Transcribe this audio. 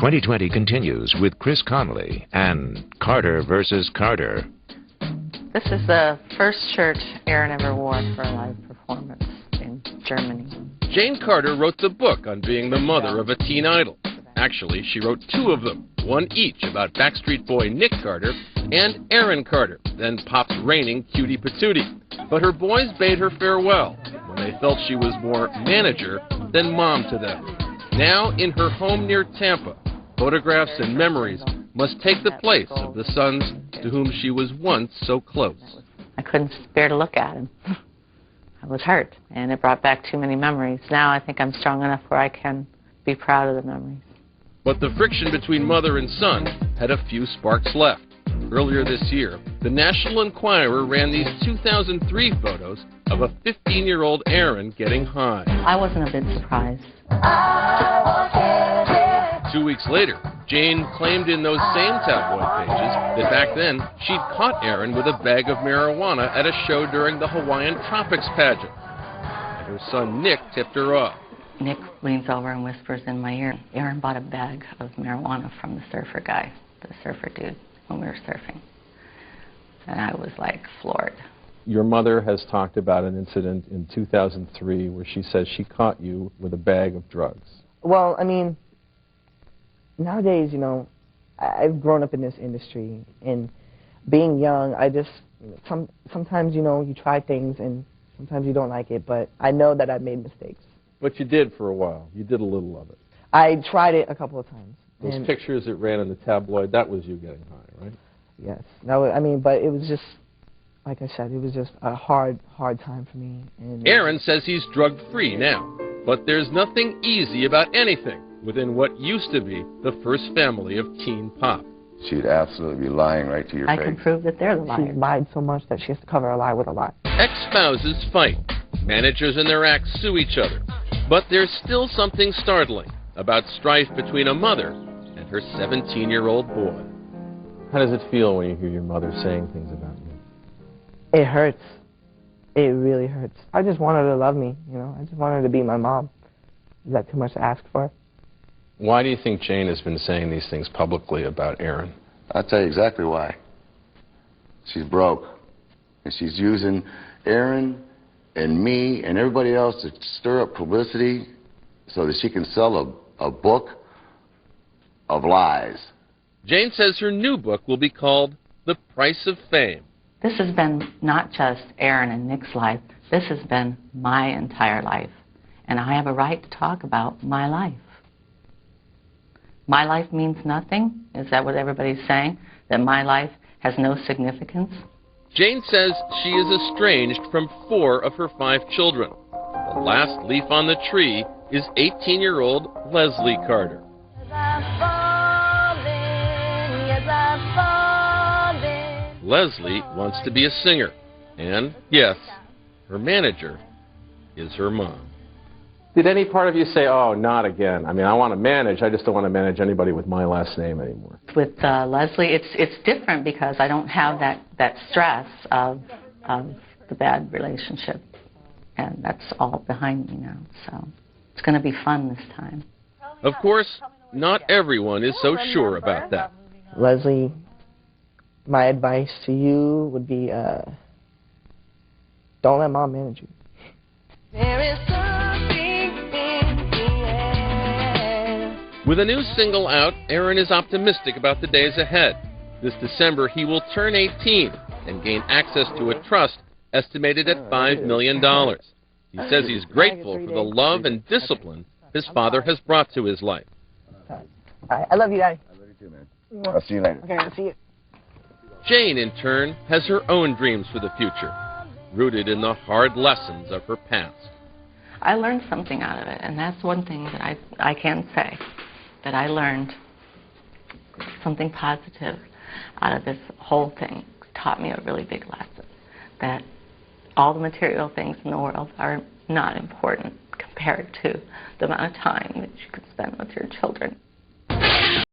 2020 continues with Chris Connolly and Carter versus Carter. This is the first shirt Aaron ever wore for a live performance in Germany. Jane Carter wrote the book on being the mother of a teen idol. Actually, she wrote two of them, one each about Backstreet Boy Nick Carter and Aaron Carter, then Pop's reigning cutie patootie. But her boys bade her farewell when they felt she was more manager than mom to them. Now, in her home near Tampa, photographs and memories must take the place of the sons to whom she was once so close. I couldn't bear to look at him. I was hurt, and it brought back too many memories. Now I think I'm strong enough where I can be proud of the memories. But the friction between mother and son had a few sparks left. Earlier this year, the National Enquirer ran these 2003 photos of a 15-year-old Aaron getting high. I wasn't a bit surprised. 2 weeks later, Jane claimed in those same tabloid pages that back then she'd caught Aaron with a bag of marijuana at a show during the Hawaiian Tropics pageant. And her son Nick tipped her off. Nick leans over and whispers in my ear, Aaron bought a bag of marijuana from the surfer guy, the surfer dude, when we were surfing. And I was like floored. Your mother has talked about an incident in 2003 where she says she caught you with a bag of drugs. Well, I mean, nowadays, you know, I've grown up in this industry, and being young, I just, sometimes, you know, you try things and sometimes you don't like it, but I know that I've made mistakes. But you did for a while. You did a little of it. I tried it a couple of times. Those pictures that ran in the tabloid, that was you getting high, right? Yes. No, I mean, but it was just, like I said, it was just a hard time for me. And Aaron says he's drug-free now, but there's nothing easy about anything within what used to be the first family of teen pop. She'd absolutely be lying right to your face. I can prove that they're the liars. She's lied so much that she has to cover a lie with a lie. Ex-spouses fight. Managers and their acts sue each other. But there's still something startling about strife between a mother and her 17-year-old boy. How does it feel when you hear your mother saying things about you? It hurts. It really hurts. I just want her to love me, you know. I just want her to be my mom. Is that too much to ask for? Why do you think Jane has been saying these things publicly about Aaron? I'll tell you exactly why. She's broke. And she's using Aaron and me and everybody else to stir up publicity so that she can sell a book of lies. Jane says her new book will be called The Price of Fame. This has been not just Aaron and Nick's life. This has been my entire life. And I have a right to talk about my life. My life means nothing? Is that what everybody's saying? That my life has no significance? Jane says she is estranged from 4 of her 5 children. The last leaf on the tree is 18-year-old Leslie Carter. Leslie wants to be a singer, and yes, her manager is her mom. Did any part of you say, oh, not again? I mean, I want to manage, I just don't want to manage anybody with my last name anymore. With Leslie, it's different because I don't have that stress of the bad relationship, and that's all behind me now, so it's going to be fun this time. Of course, not everyone is so sure about that. Leslie, my advice to you would be, don't let mom manage you. There is something in the air. With a new single out, Aaron is optimistic about the days ahead. This December, he will turn 18 and gain access to a trust estimated at $5 million. He says he's grateful for the love and discipline his father has brought to his life. I love you, Daddy. I love you too, man. I'll see you later. Okay, I'll see you. Jane, in turn, has her own dreams for the future, rooted in the hard lessons of her past. I learned something out of it, and that's one thing that I can say, that I learned something positive out of this whole thing. It taught me a really big lesson, that all the material things in the world are not important compared to the amount of time that you can spend with your children.